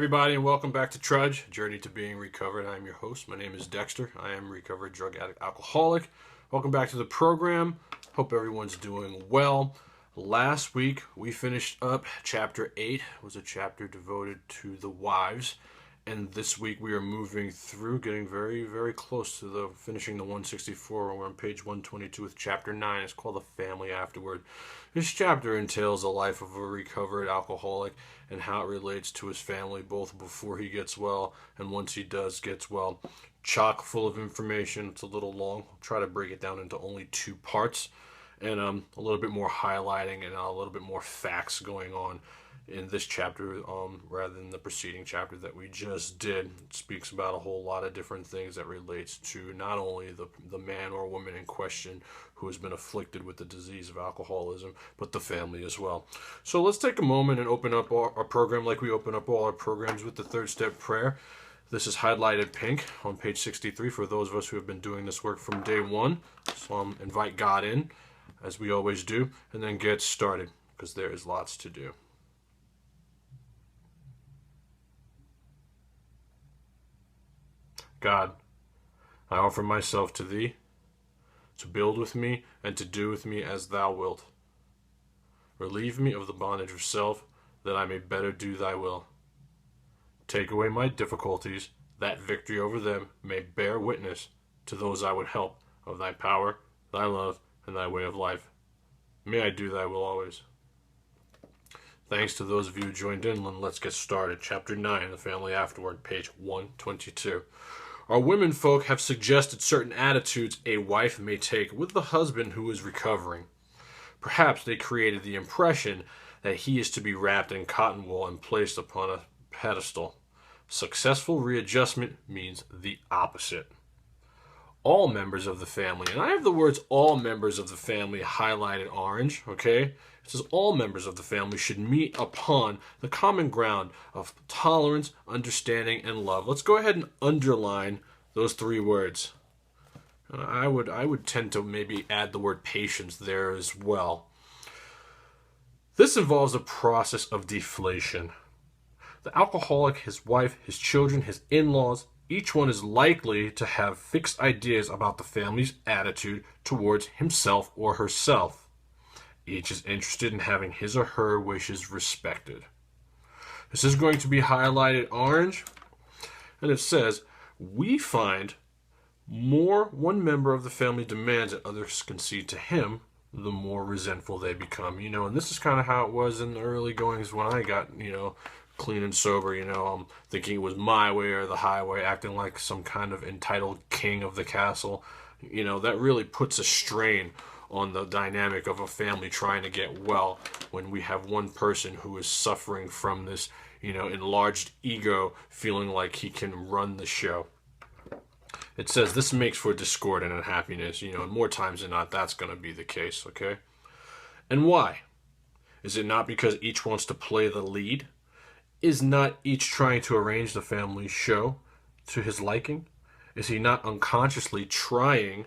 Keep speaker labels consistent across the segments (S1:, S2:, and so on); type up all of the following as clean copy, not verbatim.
S1: Everybody, and welcome back to Trudge, Journey to Being Recovered. I am your host. My name is Dexter. I am a recovered drug addict alcoholic. Welcome back to the program. Hope everyone's doing well. Last week, we finished up Chapter 8. It was a chapter devoted to the wives. And this week, we are moving through, getting very, very close to finishing the 164. We're on page 122 with Chapter 9. It's called The Family Afterward. This chapter entails the life of a recovered alcoholic and how it relates to his family, both before he gets well and once he gets well. Chock full of information. It's a little long. I'll try to break it down into only 2 parts and a little bit more highlighting and a little bit more facts going on in this chapter rather than the preceding chapter that we just did. It speaks about a whole lot of different things that relates to not only the man or woman in question who has been afflicted with the disease of alcoholism, but the family as well. So let's take a moment and open up our program like we open up all our programs with the third step prayer. This is highlighted pink on page 63 for those of us who have been doing this work from day one. So invite God in, as we always do, and then get started, because there is lots to do. God, I offer myself to Thee, to build with me and to do with me as Thou wilt. Relieve me of the bondage of self, that I may better do Thy will. Take away my difficulties, that victory over them may bear witness to those I would help of Thy power, Thy love, and Thy way of life. May I do Thy will always. Thanks to those of you who joined in, and let's get started. Chapter 9, The Family Afterward, page 122. Our women folk have suggested certain attitudes a wife may take with the husband who is recovering. Perhaps they created the impression that he is to be wrapped in cotton wool and placed upon a pedestal. Successful readjustment means the opposite. All members of the family, and I have the words all members of the family highlighted orange, okay? It says all members of the family should meet upon the common ground of tolerance, understanding, and love. Let's go ahead and underline those 3 words. I would tend to maybe add the word patience there as well. This involves a process of deflation. The alcoholic, his wife, his children, his in-laws, each one is likely to have fixed ideas about the family's attitude towards himself or herself. Each is interested in having his or her wishes respected. This is going to be highlighted orange, and it says, we find more one member of the family demands that others concede to him, the more resentful they become. And this is kind of how it was in the early goings when I got, clean and sober, thinking it was my way or the highway, acting like some kind of entitled king of the castle. That really puts a strain on the dynamic of a family trying to get well when we have one person who is suffering from this, enlarged ego, feeling like he can run the show. It says this makes for discord and unhappiness, and more times than not, that's going to be the case, okay? And why? Is it not because each wants to play the lead? Is not each trying to arrange the family show to his liking? Is he not unconsciously trying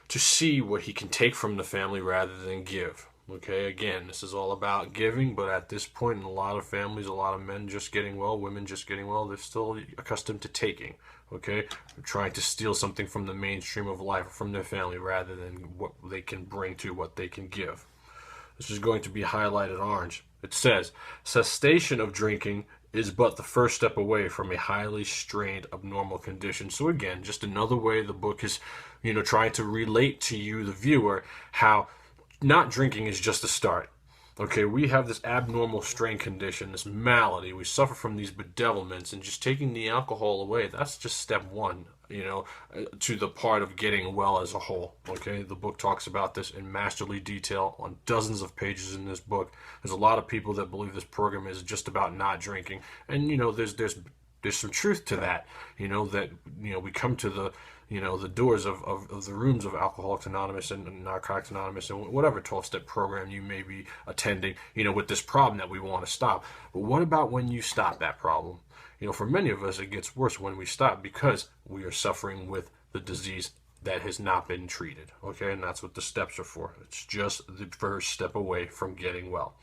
S1: to see what he can take from the family rather than give? Okay, again, this is all about giving, but at this point in a lot of families, a lot of men just getting well, women just getting well, they're still accustomed to taking, okay? They're trying to steal something from the mainstream of life, from their family, rather than what they can bring to what they can give. This is going to be highlighted orange. It says, cessation of drinking is but the first step away from a highly strained abnormal condition. So again, just another way the book is, trying to relate to you, the viewer, how not drinking is just a start. Okay, we have this abnormal strain condition, this malady. We suffer from these bedevilments, and just taking the alcohol away, that's just step 1, to the part of getting well as a whole. Okay, the book talks about this in masterly detail on dozens of pages in this book. There's a lot of people that believe this program is just about not drinking, and there's some truth to that. We come to the doors of the rooms of Alcoholics Anonymous and Narcotics Anonymous and whatever 12-step program you may be attending, with this problem that we want to stop. But what about when you stop that problem? For many of us, it gets worse when we stop because we are suffering with the disease that has not been treated. Okay, and that's what the steps are for. It's just the first step away from getting well.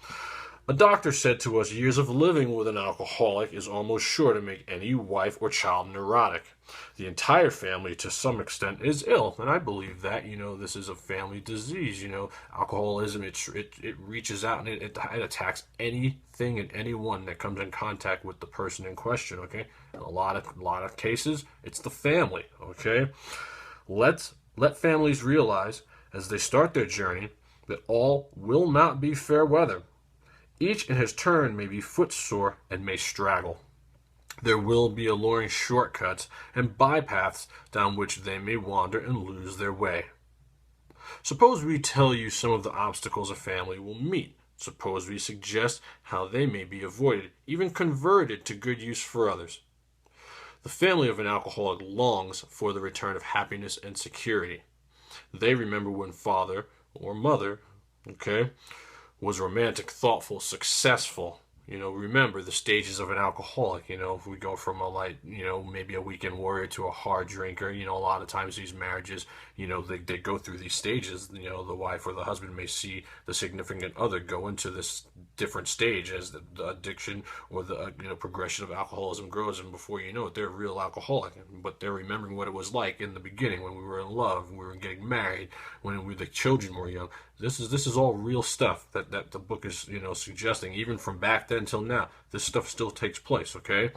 S1: A doctor said to us years of living with an alcoholic is almost sure to make any wife or child neurotic. The entire family, to some extent, is ill, and I believe that. This is a family disease. Alcoholism, it reaches out and it attacks anything and anyone that comes in contact with the person in question. Okay, in a lot of cases, it's the family. Okay, let families realize as they start their journey that all will not be fair weather. Each in his turn may be footsore and may straggle. There will be alluring shortcuts and bypaths down which they may wander and lose their way. Suppose we tell you some of the obstacles a family will meet. Suppose we suggest how they may be avoided, even converted to good use for others. The family of an alcoholic longs for the return of happiness and security. They remember when father or mother, was romantic, thoughtful, successful. Remember the stages of an alcoholic. If we go from a light, maybe a weekend warrior to a hard drinker, a lot of times these marriages, they go through these stages. The wife or the husband may see the significant other go into this different stage as the addiction or the progression of alcoholism grows, and before you know it, they're a real alcoholic. But they're remembering what it was like in the beginning when we were in love, when we were getting married, when the children were young. This is all real stuff that the book is suggesting. Even from back then till now, this stuff still takes place. Okay,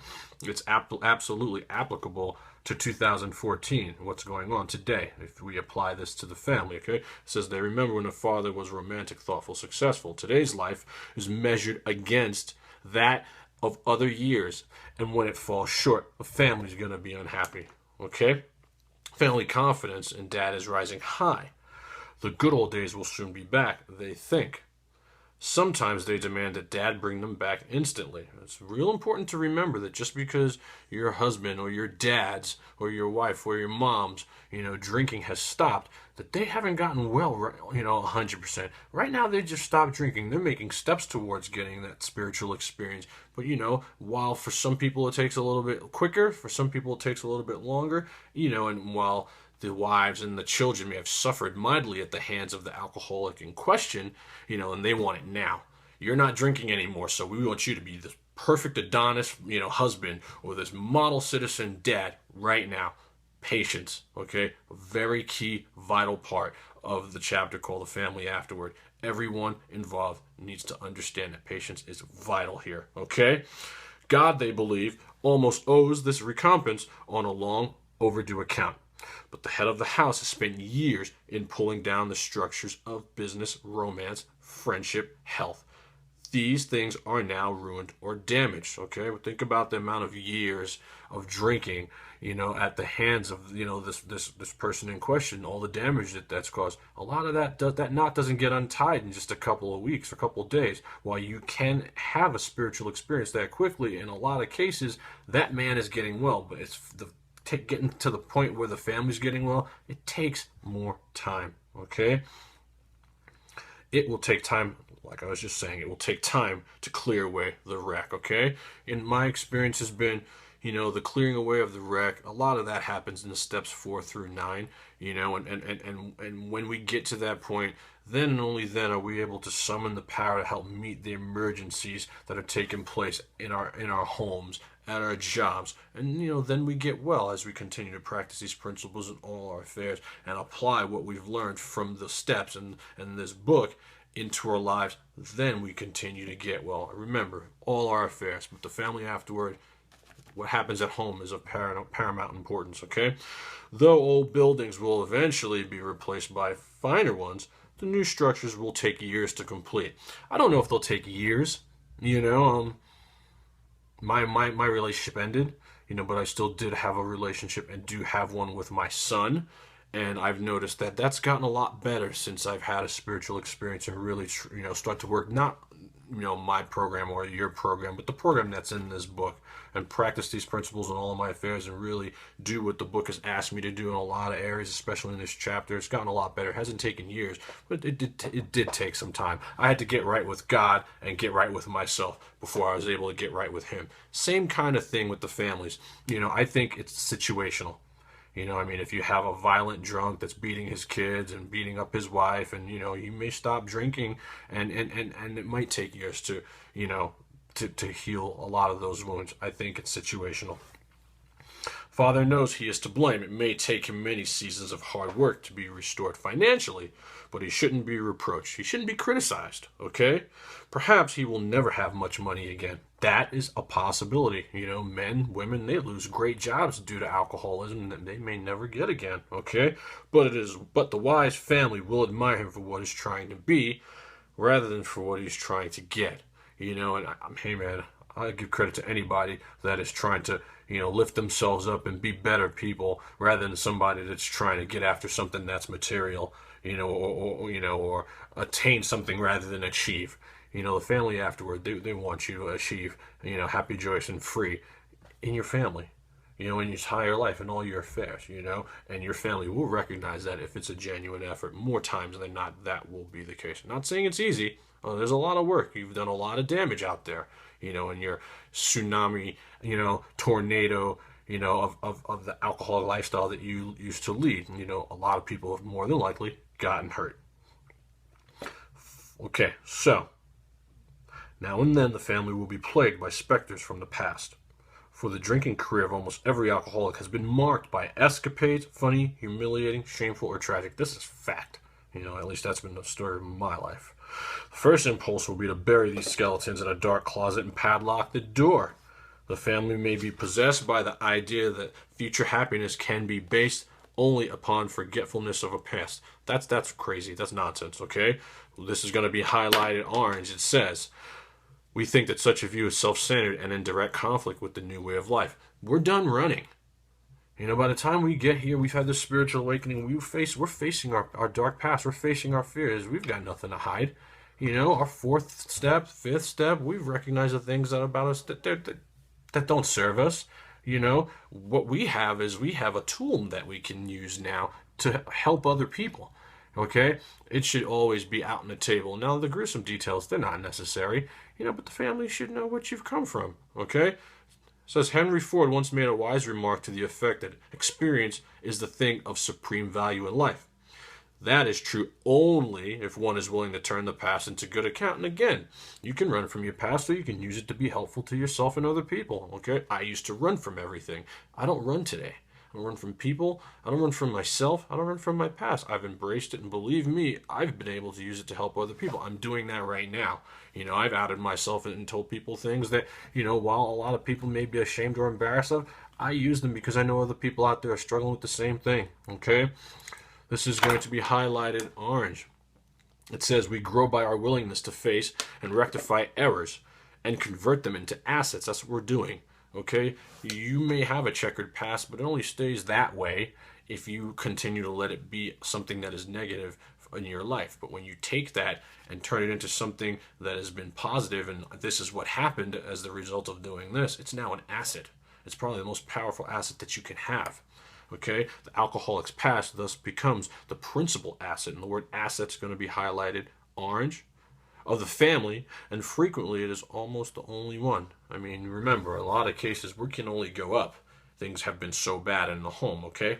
S1: it's absolutely applicable to 2014, what's going on today, if we apply this to the family. Okay, it says they remember when the father was romantic, thoughtful, successful. Today's life is measured against that of other years, and when it falls short, a family's going to be unhappy. Okay, family confidence in dad is rising high. The good old days will soon be back, they think. Sometimes they demand that dad bring them back instantly. It's real important to remember that just because your husband or your dad's or your wife or your mom's, drinking has stopped, that they haven't gotten well, 100%. Right now they just stopped drinking. They're making steps towards getting that spiritual experience. But, while for some people it takes a little bit quicker, for some people it takes a little bit longer, and while the wives and the children may have suffered mightily at the hands of the alcoholic in question, and they want it now. You're not drinking anymore, so we want you to be this perfect Adonis, husband, or this model citizen dad right now. Patience, okay? A very key, vital part of the chapter called The Family Afterward. Everyone involved needs to understand that patience is vital here, okay? God, they believe, almost owes this recompense on a long overdue account. But the head of the house has spent years in pulling down the structures of business, romance, friendship, health. These things are now ruined or damaged. Okay, well, think about the amount of years of drinking, at the hands of this person in question, all the damage that's caused. A lot of that knot doesn't get untied in just a couple of weeks or a couple of days. While you can have a spiritual experience that quickly, in a lot of cases, that man is getting well, but it's getting to the point where the family's getting well, it takes more time, okay? It will take time, like I was just saying, it will take time to clear away the wreck, okay? In my experience has been, the clearing away of the wreck, a lot of that happens in the steps 4 through 9, and when we get to that point, then and only then are we able to summon the power to help meet the emergencies that are taking place in our homes, at our jobs, and then we get well as we continue to practice these principles in all our affairs and apply what we've learned from the steps and this book into our lives. Then we continue to get well. Remember, all our affairs, but the family afterward, what happens at home is of paramount importance, okay? Though old buildings will eventually be replaced by finer ones, the new structures will take years to complete. I don't know if they'll take years, My relationship ended, but I still did have a relationship and do have one with my son. And I've noticed that that's gotten a lot better since I've had a spiritual experience and really, start to work, not, my program or your program, but the program that's in this book, and practice these principles in all of my affairs and really do what the book has asked me to do in a lot of areas, especially in this chapter. It's gotten a lot better. It hasn't taken years, but it did take some time. I had to get right with God and get right with myself before I was able to get right with him. Same kind of thing with the families. I think it's situational. You know, I mean, if you have a violent drunk that's beating his kids and beating up his wife, and you know, you may stop drinking, and it might take years to, you know, to heal a lot of those wounds. I think it's situational. Father knows he is to blame. It may take him many seasons of hard work to be restored financially, but he shouldn't be reproached. He shouldn't be criticized, okay? Perhaps he will never have much money again. That is a possibility. You know, men, women, they lose great jobs due to alcoholism that they may never get again, okay? But the wise family will admire him for what he's trying to be rather than for what he's trying to get. You know, and hey man, I give credit to anybody that is trying to, you know, lift themselves up and be better people rather than somebody that's trying to get after something that's material, you know, or attain something rather than achieve. You know, the family afterward, they want you to achieve, you know, happy, joyous, and free in your family, you know, in your entire life, in all your affairs, you know, and your family will recognize that if it's a genuine effort. More times than not, that will be the case. I'm not saying it's easy. There's a lot of work. You've done a lot of damage out there, you know, in your tsunami, you know, tornado, you know, of the alcoholic lifestyle that you used to lead. You know, a lot of people have more than likely gotten hurt. Okay, so now and then the family will be plagued by specters from the past. For the drinking career of almost every alcoholic has been marked by escapades, funny, humiliating, shameful, or tragic. This is fact. You know, at least that's been the story of my life. The first impulse will be to bury these skeletons in a dark closet and padlock the door. The family may be possessed by the idea that future happiness can be based only upon forgetfulness of a past. That's crazy. That's nonsense, okay? This is going to be highlighted orange. It says, we think that such a view is self-centered and in direct conflict with the new way of life. We're done running. You know, by the time we get here, we've had this spiritual awakening. We're facing our dark past. We're facing our fears. We've got nothing to hide. You know, our fourth step, fifth step, we've recognized the things that about us that don't serve us. You know, what we have is we have a tool that we can use now to help other people. Okay? It should always be out on the table. Now, the gruesome details, they're not necessary. You know, but the family should know what you've come from. Okay? Says Henry Ford once made a wise remark to the effect that experience is the thing of supreme value in life. That is true only if one is willing to turn the past into good account. And again, you can run from your past or you can use it to be helpful to yourself and other people. Okay? I used to run from everything. I don't run today. I don't run from people. I don't run from myself. I don't run from my past. I've embraced it, and believe me, I've been able to use it to help other people. I'm doing that right now. You know, I've outed myself and told people things that, you know, while a lot of people may be ashamed or embarrassed of, I use them because I know other people out there are struggling with the same thing. Okay? This is going to be highlighted orange. It says, we grow by our willingness to face and rectify errors and convert them into assets. That's what we're doing. Okay? You may have a checkered past, but it only stays that way if you continue to let it be something that is negative in your life. But when you take that and turn it into something that has been positive, and this is what happened as the result of doing this, it's now an asset. It's probably the most powerful asset that you can have. Okay? The alcoholic's past thus becomes the principal asset, and the word asset is going to be highlighted orange, of the family, and frequently it is almost the only one. I mean, remember, a lot of cases we can only go up. Things have been so bad in the home, okay?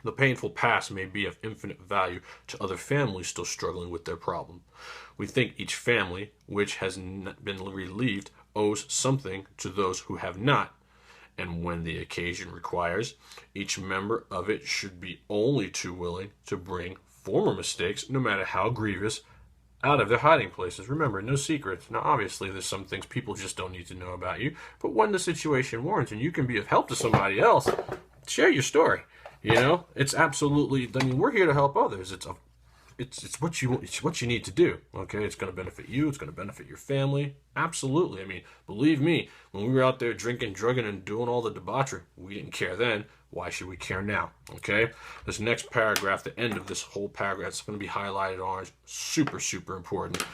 S1: The painful past may be of infinite value to other families still struggling with their problem. We think each family, which has been relieved, owes something to those who have not. And when the occasion requires, each member of it should be only too willing to bring former mistakes, no matter how grievous, out of their hiding places. Remember, no secrets. Now, obviously, there's some things people just don't need to know about you, but when the situation warrants and you can be of help to somebody else, share your story. You know, it's absolutely, I mean, we're here to help others. It's what you need to do. Okay, it's going to benefit you. It's going to benefit your family. Absolutely. I mean, believe me, when we were out there drinking, drugging, and doing all the debauchery, we didn't care then. Why should we care now? Okay, this next paragraph, the end of this whole paragraph, is going to be highlighted orange. Super, super important.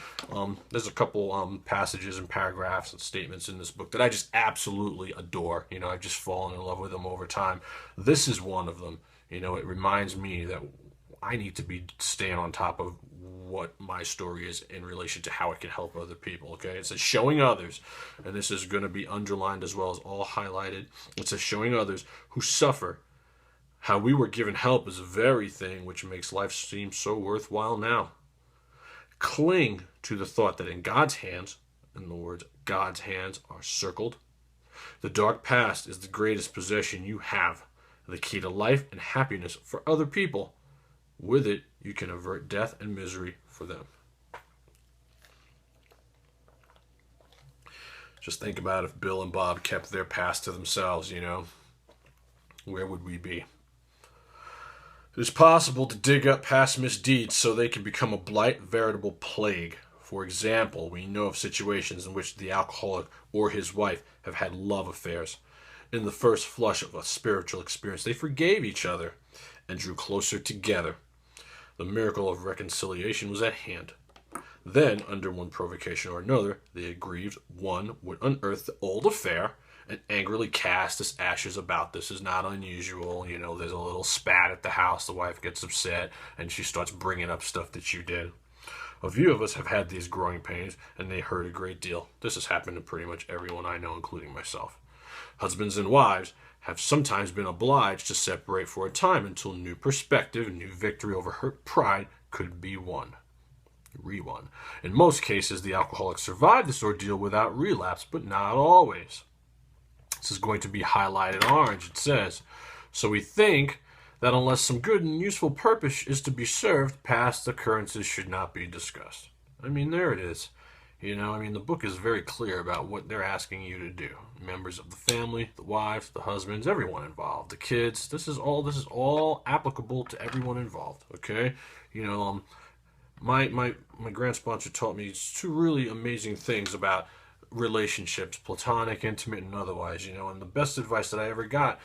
S1: There's a couple passages and paragraphs and statements in this book that I just absolutely adore. You know, I've just fallen in love with them over time. This is one of them. You know, it reminds me that I need to be staying on top of what my story is in relation to how it can help other people. Okay, it says showing others, and this is going to be underlined as well as all highlighted. It says showing others who suffer How we were given help is the very thing which makes life seem so worthwhile now. Cling to the thought that in God's hands, and the words God's hands are circled, the dark past is the greatest possession you have, the key to life and happiness for other people. With it, you can avert death and misery for them. Just think about if Bill and Bob kept their past to themselves, where would we be? It is possible to dig up past misdeeds so they can become a blight, veritable plague. For example, we know of situations in which the alcoholic or his wife have had love affairs. In the first flush of a spiritual experience, they forgave each other and drew closer together. The miracle of reconciliation was at hand. Then, under one provocation or another, the aggrieved one would unearth the old affair and angrily cast its ashes about. This is not unusual. There's a little spat at the house. The wife gets upset, and she starts bringing up stuff that you did. A few of us have had these growing pains, and they hurt a great deal. This has happened to pretty much everyone I know, including myself. Husbands and wives have sometimes been obliged to separate for a time until new perspective and new victory over hurt pride could be won. In most cases, the alcoholic survived this ordeal without relapse, but not always. This is going to be highlighted orange. It says, so we think that unless some good and useful purpose is to be served, past occurrences should not be discussed. There it is. The book is very clear about what they're asking you to do. Members of the family, the wives, the husbands, everyone involved, the kids. This is all applicable to everyone involved. Okay, my grand sponsor taught me two really amazing things about relationships, platonic, intimate, and otherwise. And the best advice that I ever got,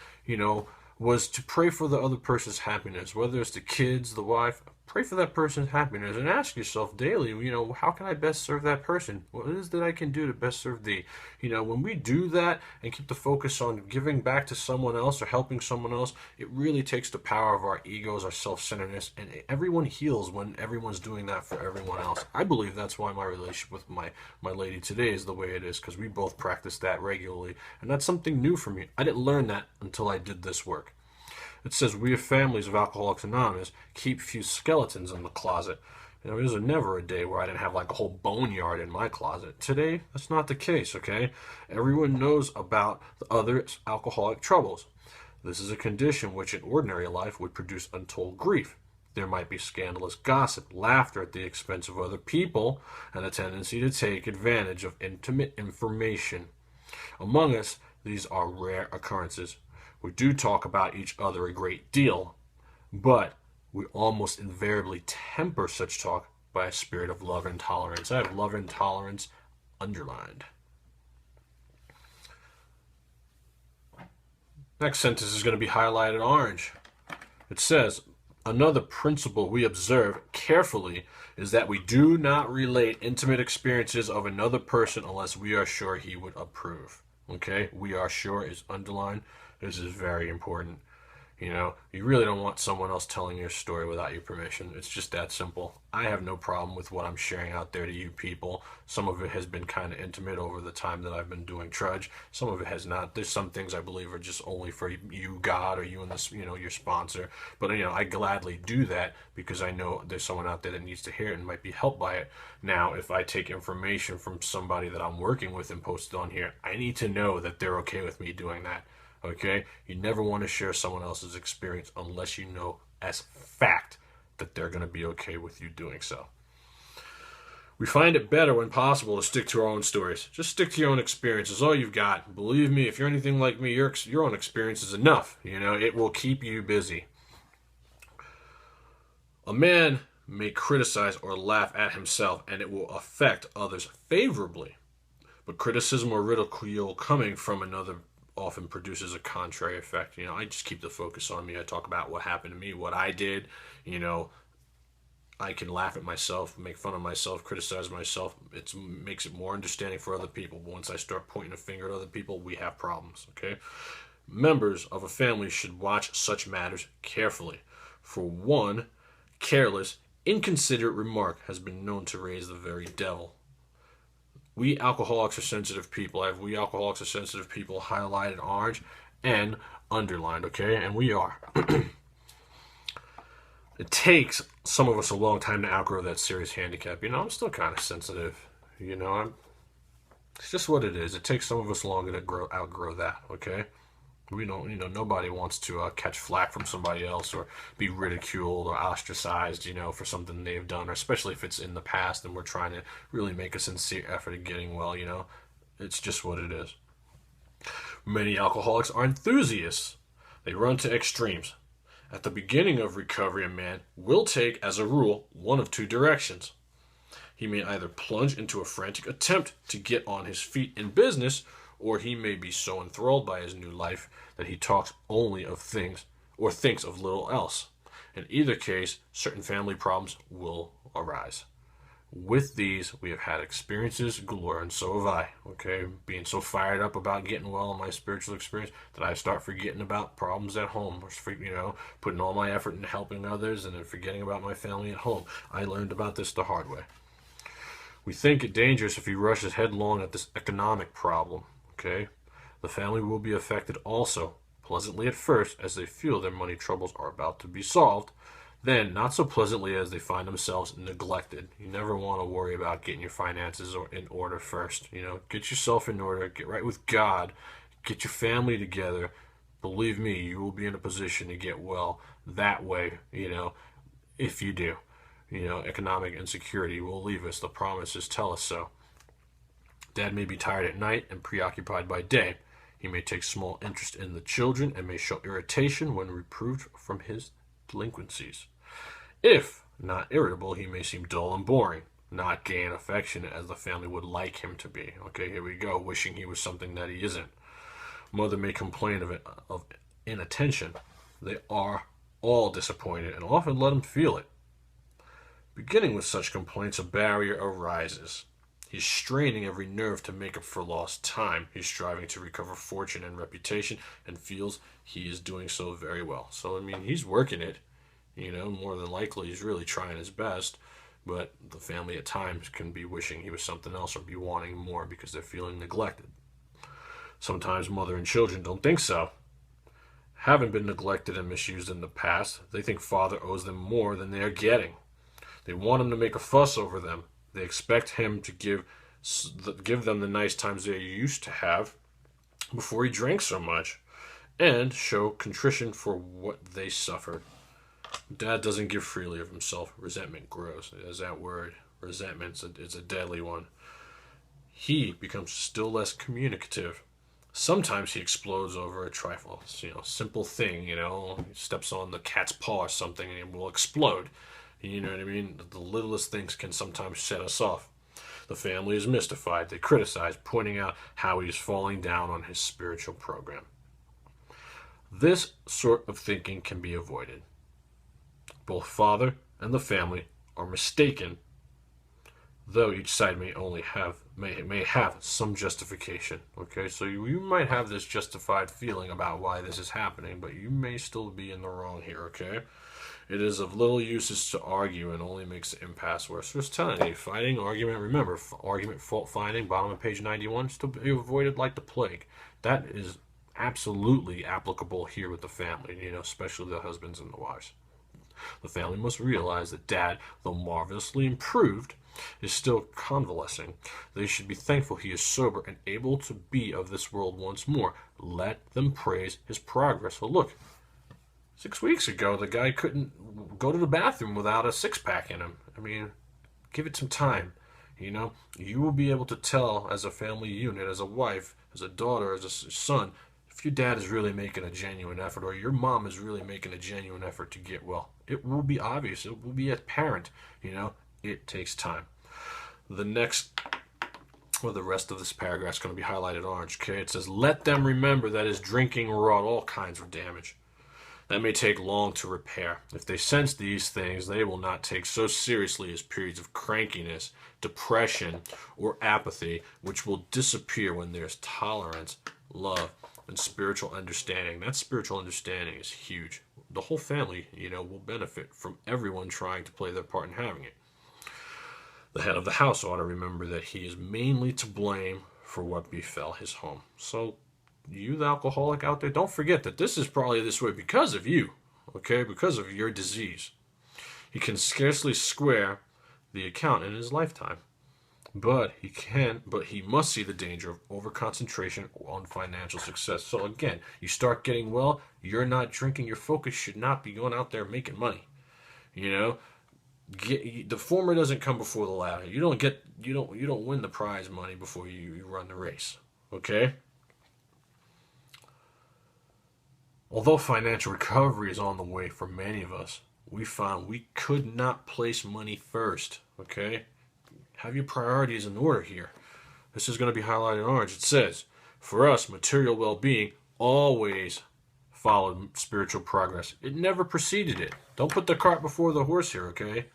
S1: was to pray for the other person's happiness, whether it's the kids, the wife. Pray for that person's happiness and ask yourself daily, how can I best serve that person? What is that I can do to best serve thee? When we do that and keep the focus on giving back to someone else or helping someone else, it really takes the power of our egos, our self-centeredness, and everyone heals when everyone's doing that for everyone else. I believe that's why my relationship with my lady today is the way it is, because we both practice that regularly, and that's something new for me. I didn't learn that until I did this work. It says, we of families of Alcoholics Anonymous keep few skeletons in the closet. There's never a day where I didn't have like a whole boneyard in my closet. Today, that's not the case, okay? Everyone knows about the other alcoholic troubles. This is a condition which in ordinary life would produce untold grief. There might be scandalous gossip, laughter at the expense of other people, and a tendency to take advantage of intimate information. Among us, these are rare occurrences. We do talk about each other a great deal, but we almost invariably temper such talk by a spirit of love and tolerance. I have love and tolerance underlined. Next sentence is going to be highlighted orange. It says, another principle we observe carefully is that we do not relate intimate experiences of another person unless we are sure he would approve. Okay, we are sure is underlined. This is very important. You really don't want someone else telling your story without your permission. It's just that simple. I have no problem with what I'm sharing out there to you people. Some of it has been kind of intimate over the time that I've been doing Trudge. Some of it has not. There's some things I believe are just only for you, God, or you and this, your sponsor. But I gladly do that because I know there's someone out there that needs to hear it and might be helped by it. Now, if I take information from somebody that I'm working with and post it on here, I need to know that they're okay with me doing that. Okay? You never want to share someone else's experience unless you know as fact that they're going to be okay with you doing so. We find it better when possible to stick to our own stories. Just stick to your own experiences. All you've got. Believe me, if you're anything like me, your own experience is enough. It will keep you busy. A man may criticize or laugh at himself, and it will affect others favorably. But criticism or ridicule coming from another often produces a contrary effect. I just keep the focus on me. I talk about what happened to me, what I did. I can laugh at myself, make fun of myself, criticize myself. It makes it more understanding for other people. But once I start pointing a finger at other people, we have problems, okay? Members of a family should watch such matters carefully. For one, careless, inconsiderate remark has been known to raise the very devil. We alcoholics are sensitive people. I have we alcoholics are sensitive people highlighted orange. and underlined, okay? And we are. It takes some of us a long time to outgrow that serious handicap. I'm still kind of sensitive. It's just what it is. It takes some of us longer to outgrow that, okay? We don't, nobody wants to catch flack from somebody else or be ridiculed or ostracized, for something they've done, or especially if it's in the past and we're trying to really make a sincere effort at getting well, It's just what it is. Many alcoholics are enthusiasts. They run to extremes. At the beginning of recovery, a man will take, as a rule, one of two directions. He may either plunge into a frantic attempt to get on his feet in business, or he may be so enthralled by his new life that he talks only of things or thinks of little else. In either case, certain family problems will arise. With these, we have had experiences galore, and so have I, okay? Being so fired up about getting well in my spiritual experience that I start forgetting about problems at home, or, putting all my effort into helping others and then forgetting about my family at home. I learned about this the hard way. We think it dangerous if he rushes headlong at this economic problem, okay? The family will be affected also, pleasantly at first, as they feel their money troubles are about to be solved. Then, not so pleasantly as they find themselves neglected. You never want to worry about getting your finances in order first. Get yourself in order, get right with God, get your family together. Believe me, you will be in a position to get well that way, if you do. Economic insecurity will leave us. The promises tell us so. Dad may be tired at night and preoccupied by day. He may take small interest in the children and may show irritation when reproved from his delinquencies. If not irritable, he may seem dull and boring, not gay and affectionate as the family would like him to be. Okay, here we go, wishing he was something that he isn't. Mother may complain of inattention. They are all disappointed and often let him feel it. Beginning with such complaints, a barrier arises. He's straining every nerve to make up for lost time. He's striving to recover fortune and reputation and feels he is doing so very well. So, he's working it. More than likely he's really trying his best. But the family at times can be wishing he was something else or be wanting more because they're feeling neglected. Sometimes mother and children don't think so. Having been neglected and misused in the past, they think father owes them more than they are getting. They want him to make a fuss over them. They expect him to give them the nice times they used to have before he drank so much, and show contrition for what they suffered. Dad doesn't give freely of himself. Resentment grows. As that word, resentment, is a deadly one. He becomes still less communicative. Sometimes he explodes over a trifle, simple thing, he steps on the cat's paw or something and it will explode. You know what I mean? The littlest things can sometimes set us off. The family is mystified. They criticize, pointing out how he is falling down on his spiritual program. This sort of thinking can be avoided. Both father and the family are mistaken, though each side may have some justification. Okay, so you might have this justified feeling about why this is happening, but you may still be in the wrong here. Okay. It is of little use to argue and only makes the impasse worse. So just telling you, fighting, argument, remember, argument, fault finding, bottom of page 91, is to be avoided like the plague. That is absolutely applicable here with the family, especially the husbands and the wives. The family must realize that Dad, though marvelously improved, is still convalescing. They should be thankful he is sober and able to be of this world once more. Let them praise his progress. Well, look, 6 weeks ago, the guy couldn't go to the bathroom without a six-pack in him. Give it some time. You will be able to tell as a family unit, as a wife, as a daughter, as a son, if your dad is really making a genuine effort or your mom is really making a genuine effort to get well. It will be obvious. It will be apparent. It takes time. The rest of this paragraph is going to be highlighted orange. Okay, it says, let them remember that his drinking wrought all kinds of damage. That may take long to repair. If they sense these things, they will not take so seriously as periods of crankiness, depression, or apathy, which will disappear when there's tolerance, love, and spiritual understanding. That spiritual understanding is huge. The whole family, will benefit from everyone trying to play their part in having it. The head of the house ought to remember that he is mainly to blame for what befell his home. So you, the alcoholic out there, don't forget that this is probably this way because of you, okay? Because of your disease. He can scarcely square the account in his lifetime. But he must see the danger of overconcentration on financial success. So again, you start getting well, you're not drinking, your focus should not be going out there making money. You know, the former doesn't come before the latter. You don't win the prize money before you run the race. Okay? Although financial recovery is on the way for many of us, we found we could not place money first. Okay? Have your priorities in order here. This is going to be highlighted in orange. It says, for us, material well-being always followed spiritual progress. It never preceded it. Don't put the cart before the horse here, okay?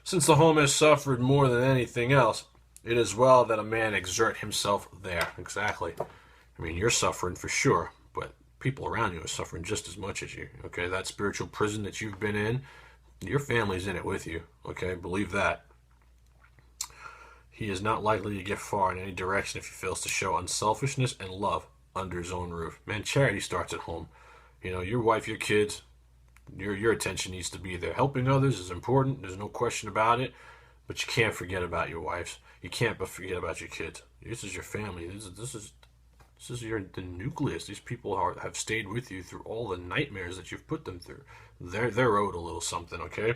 S1: Since the home has suffered more than anything else, it is well that a man exert himself there. Exactly. I mean, you're suffering for sure, but people around you are suffering just as much as you, okay? That spiritual prison that you've been in, your family's in it with you, okay? Believe that. He is not likely to get far in any direction if he fails to show unselfishness and love under his own roof. Man, charity starts at home. You know, your wife, your kids, your attention needs to be there. Helping others is important. There's no question about it. But you can't forget about your wives. You can't forget about your kids. This is your family. This is the nucleus. These people have stayed with you through all the nightmares that you've put them through. They're owed a little something, okay?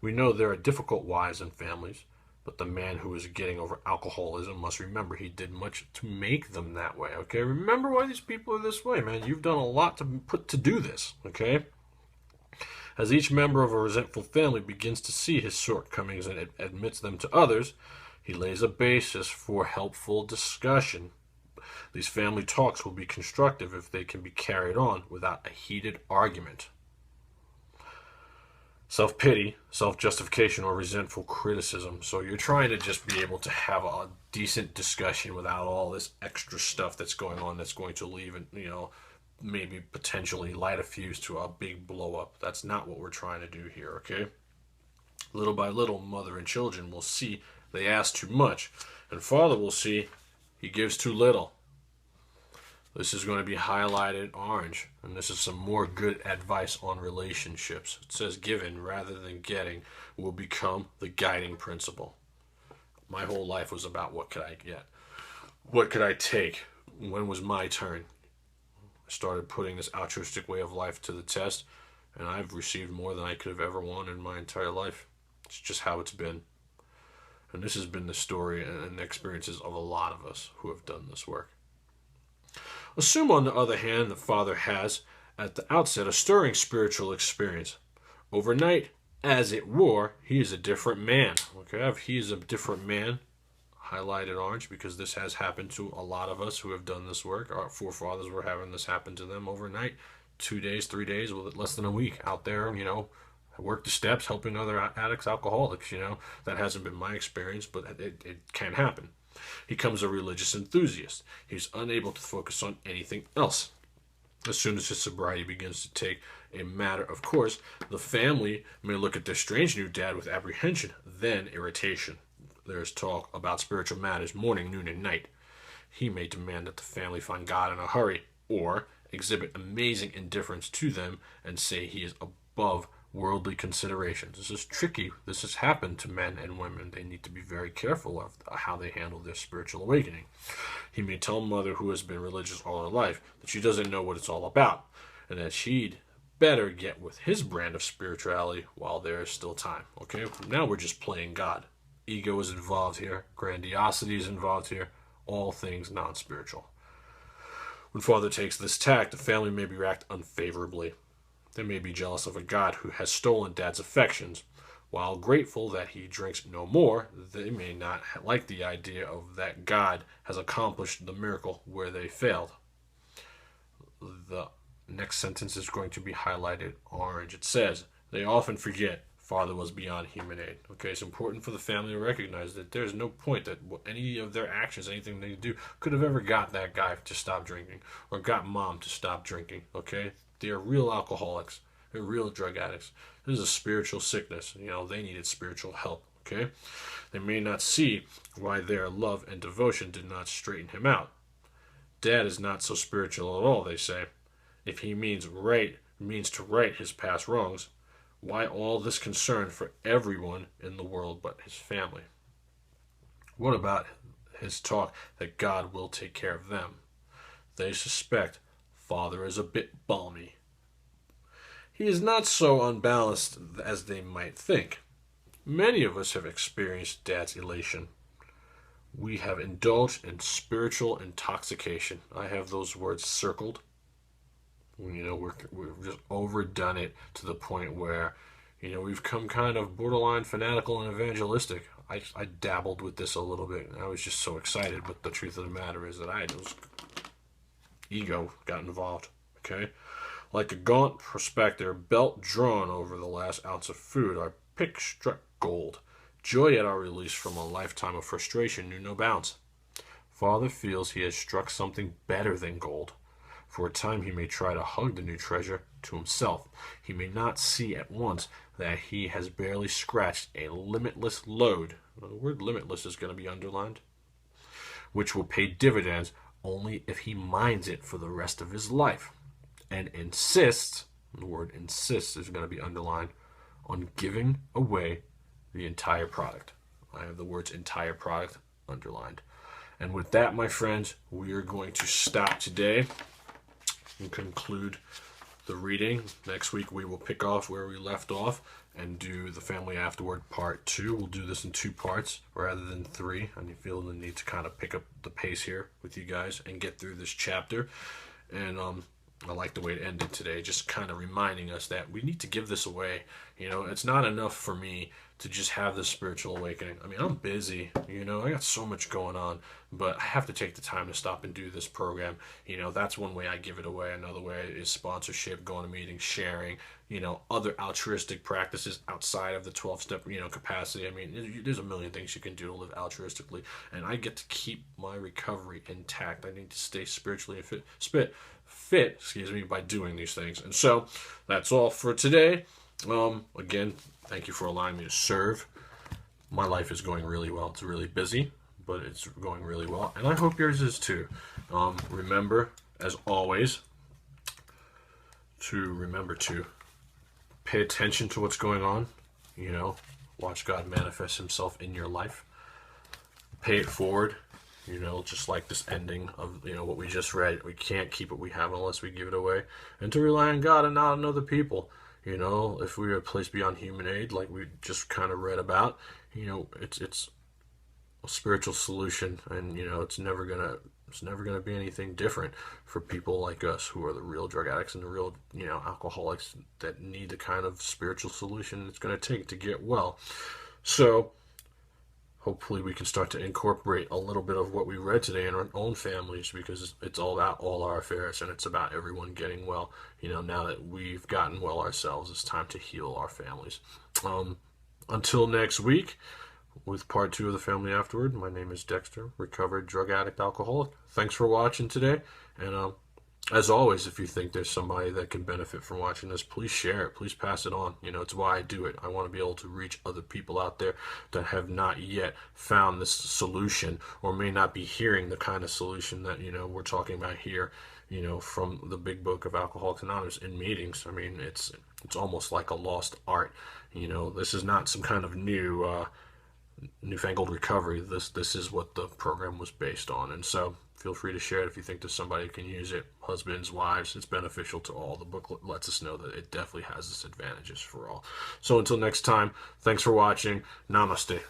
S1: We know there are difficult wives and families, but the man who is getting over alcoholism must remember he did much to make them that way, okay? Remember why these people are this way, man. You've done a lot to do this, okay? As each member of a resentful family begins to see his shortcomings and admits them to others, he lays a basis for helpful discussion. These family talks will be constructive if they can be carried on without a heated argument. Self-pity, self-justification, or resentful criticism. So you're trying to just be able to have a decent discussion without all this extra stuff that's going on that's going to leave, and maybe potentially light a fuse to a big blow up. That's not what we're trying to do here, okay? Little by little, mother and children will see they ask too much, and father will see he gives too little. This is going to be highlighted orange, and this is some more good advice on relationships. It says given rather than getting will become the guiding principle. My whole life was about what could I get? What could I take? When was my turn? I started putting this altruistic way of life to the test, and I've received more than I could have ever wanted in my entire life. It's just how it's been. And this has been the story and the experiences of a lot of us who have done this work. Assume, on the other hand, the father has, at the outset, a stirring spiritual experience. Overnight, as it were, he is a different man. Okay, he is a different man, highlighted orange, because this has happened to a lot of us who have done this work. Our forefathers were having this happen to them overnight. 2 days, 3 days, with less than a week out there, work the steps, helping other addicts, alcoholics, That hasn't been my experience, but it can happen. He becomes a religious enthusiast. He's unable to focus on anything else. As soon as his sobriety begins to take a matter of course, the family may look at their strange new dad with apprehension, then irritation. There is talk about spiritual matters morning, noon, and night. He may demand that the family find God in a hurry, or exhibit amazing indifference to them and say he is above worldly considerations. This is tricky. This has happened to men and women. They need to be very careful of how they handle their spiritual awakening. He may tell mother, who has been religious all her life, that she doesn't know what it's all about, and that she'd better get with his brand of spirituality while there is still time. Okay, now we're just playing God. Ego is involved here. Grandiosity is involved here. All things non-spiritual. When father takes this tack, the family may react unfavorably. They may be jealous of a God who has stolen dad's affections. While grateful that he drinks no more, they may not like the idea of that God has accomplished the miracle where they failed. The next sentence is going to be highlighted orange. It says, they often forget father was beyond human aid. Okay, it's important for the family to recognize that there's no point that any of their actions, anything they do, could have ever got that guy to stop drinking or got mom to stop drinking. Okay, they are real alcoholics. They're real drug addicts. This is a spiritual sickness. They needed spiritual help. Okay? They may not see why their love and devotion did not straighten him out. Dad is not so spiritual at all, they say. If he means to right his past wrongs, why all this concern for everyone in the world but his family? What about his talk that God will take care of them? They suspect Father is a bit balmy. He is not so unbalanced as they might think. Many of us have experienced Dad's elation. We have indulged in spiritual intoxication. I have those words circled. We've just overdone it to the point where, we've come kind of borderline fanatical and evangelistic. I dabbled with this a little bit. I was just so excited, but the truth of the matter is that ego got involved. Okay? Like a gaunt prospector, belt drawn over the last ounce of food, our pick struck gold. Joy at our release from a lifetime of frustration knew no bounds. Father feels he has struck something better than gold. For a time he may try to hug the new treasure to himself. He may not see at once that he has barely scratched a limitless load. The word limitless is going to be underlined. Which will pay dividends only if he minds it for the rest of his life. And insists, the word insists is going to be underlined, on giving away the entire product. I have the words entire product underlined. And with that, my friends, we are going to stop today and conclude the reading. Next week we will pick off where we left off and do the Family Afterward Part 2. We'll do this in 2 parts rather than 3. I feel the need to kind of pick up the pace here with you guys and get through this chapter. And I like the way it ended today, just kind of reminding us that we need to give this away. It's not enough for me to just have this spiritual awakening. I'm busy, I got so much going on, but I have to take the time to stop and do this program. That's one way I give it away. Another way is sponsorship, going to meetings, sharing, other altruistic practices outside of the 12-step, capacity. There's a million things you can do to live altruistically, and I get to keep my recovery intact. I need to stay spiritually fit, by doing these things. And so that's all for today. Again, thank you for allowing me to serve. My life is going really well. It's really busy, but it's going really well, and I hope yours is too. Remember, as always, to pay attention to what's going on. Watch God manifest himself in your life. Pay it forward. Just like this ending of, what we just read. We can't keep what we have unless we give it away. And to rely on God and not on other people. If we are a place beyond human aid, like we just kind of read about, it's a spiritual solution, and it's never gonna be anything different for people like us who are the real drug addicts and the real alcoholics that need the kind of spiritual solution it's going to take to get well. So hopefully we can start to incorporate a little bit of what we read today in our own families, because it's all about all our affairs, and it's about everyone getting well. Now that we've gotten well ourselves, it's time to heal our families. Until next week, with part 2 of the Family Afterward, my name is Dexter, recovered drug addict alcoholic. Thanks for watching today, and as always, if you think there's somebody that can benefit from watching this, please share it. Please pass it on. It's why I do it. I want to be able to reach other people out there that have not yet found this solution, or may not be hearing the kind of solution that, we're talking about here, from the big book of Alcoholics Anonymous in meetings. It's almost like a lost art. This is not some kind of newfangled recovery. This is what the program was based on. And so feel free to share it if you think there's somebody who can use it. Husbands, wives, it's beneficial to all. The booklet lets us know that it definitely has its advantages for all. So until next time, thanks for watching. Namaste.